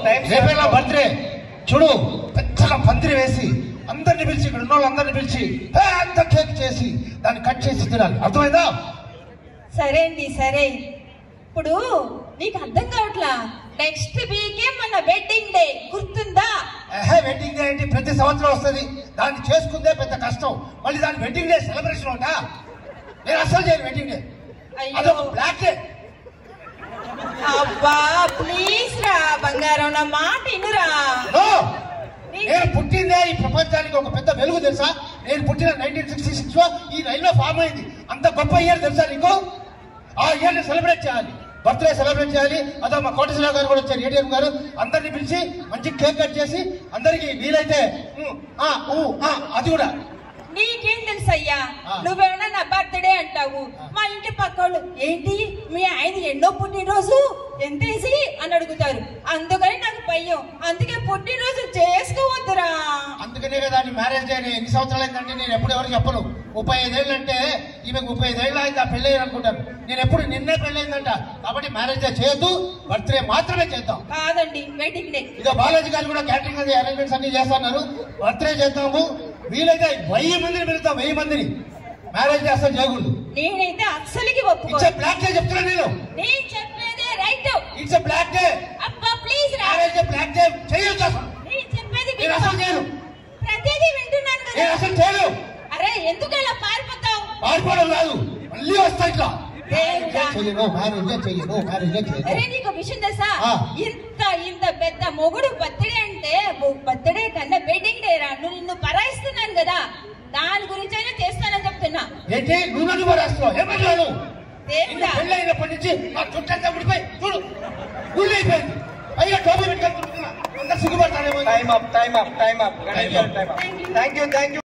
రేపేలా birthday చూడు, పెద్దగా పందిరి వేసి అందరిని పిలిచి, ఇక్కడ ఉన్న వాళ్ళందరినీ పిలిచి పెద్ద కేక్ చేసి దాన్ని కట్ చేసి తినాలి. అర్థమైందా? సరే అండి, సరే. ఇప్పుడు నీకు అర్థం కావట్లా, నెక్స్ట్ వీకే మన వెడ్డింగ్ డే, గుర్తుందా? వెడ్డింగ్ డే ఏంటి, ప్రతి సంవత్సరం వస్తుంది, దాన్ని చేసుకుందే పెద్ద కష్టం. మళ్ళీ దాని వెడ్డింగ్ డే సెలబ్రేషన్ ఉంటా? నేను అసలు చేయను వెడ్డింగ్ డే, అదొక బ్లాక్ డే. అబ్బా ప్లీజ్ రా బంగారం, నా మాట ఇనురా. నేను పుట్టిందే ఈ ప్రపంచానికి ఒక పెద్ద వెలుగు తెలుసా? నేను పుట్టిన 1966 లో ఈ రైల్లో ఫామ్ అయింది. అంత గొప్ప ఇయర్ తెలుసా నీకు? ఆ ఇయర్ ని సెలబ్రేట్ చేయాలి, బర్త్డే సెలబ్రేట్ చేయాలి. అదో మా కోటేశ్వరరావు గారు కూడా వచ్చారు, ఏటీఎం గారు. అందరినీ పిలిచి మంచి కేక్ కట్ చేసి అందరికి వీలైతే అది కూడా. నీకేం తెలుసయ్యా, నువ్వేమన్నా నా బర్త్డే అంటావు, మా ఇంటి పక్కోళ్ళు ఏంటి మీ ఆయన ఎన్నో పుట్టినరోజు ఎంతేసి అని అడుగుతారు. అందుకని నాకు భయం, అందుకే పుట్టినరోజు చేసుకోవద్దురా. అందుకనే కదా మ్యారేజ్ డే ఎన్ని సంవత్సరాలు అయిందంటే నేను ఎప్పుడు ఎవరు చెప్పను. 35 ఏళ్ళు అంటే ఈమెకు 35 ఏళ్ళు అయితే ఆ పెళ్ళి అనుకుంటాను. నేను ఎప్పుడు నిన్నే పెళ్ళయిందంట. కాబట్టి మ్యారేజ్ డే చేయొద్దు, బర్త్డే మాత్రమే చేద్దాం. కాదండి, వెడ్డింగ్ డే. ఇక బాలాజీ గారు కూడా క్యాటరింగ్ అది అరేంజ్మెంట్స్ అన్ని చేస్తున్నారు. బర్త్డే చేద్దాము, వీలైతే 1000 మందిని పిలుస్తాం. 1000 మందిని. మ్యారేజ్ డే అసలు చేయకూడదు. నేనైతే అస్సలకి ఒప్పుకో. ఇట్స్ బ్లాక్ డే చెప్తున్నా నేను. నేను చెప్పేదే రైట్. It's black day. అబ్బా ప్లీజ్ రా. మ్యారేజ్ డే బ్లాక్ డే చేయొచ్చు అసలు. నేను చెప్పేది నేను అసలు చేయను. ప్రతిదీ వింటున్నాను కదా. నేను అసలు చేయను. అరే ఎందుకు ఇలా పారిపోతావు? పారిపోవడం కాదు, మళ్ళీ వస్తా ఇట్లా. అరే నీకు విషయం తెలుసా, ఇంత పెద్ద మొగుడు బర్త్డే అంటే బర్త్డే కన్నా వెడ్డింగ్ డే రా. నిన్ను పరాయిస్తున్నాను కదా, దాని గురించి అయినా చేస్తానని చెప్తున్నా. ఏంటి నువ్వు నన్ను పరాయిస్తున్నావు? ఏమన్నాను? దేవుడా, పెళ్ళైనప్పటి నుంచి నా చుట్టంతా ఉడిపోయి చూడు గుళ్ళు అయిపోయింది. పైగా టోపీ పెట్టుకొని అందరు సిగ్గుపడతారేమో. Time up. Thank you.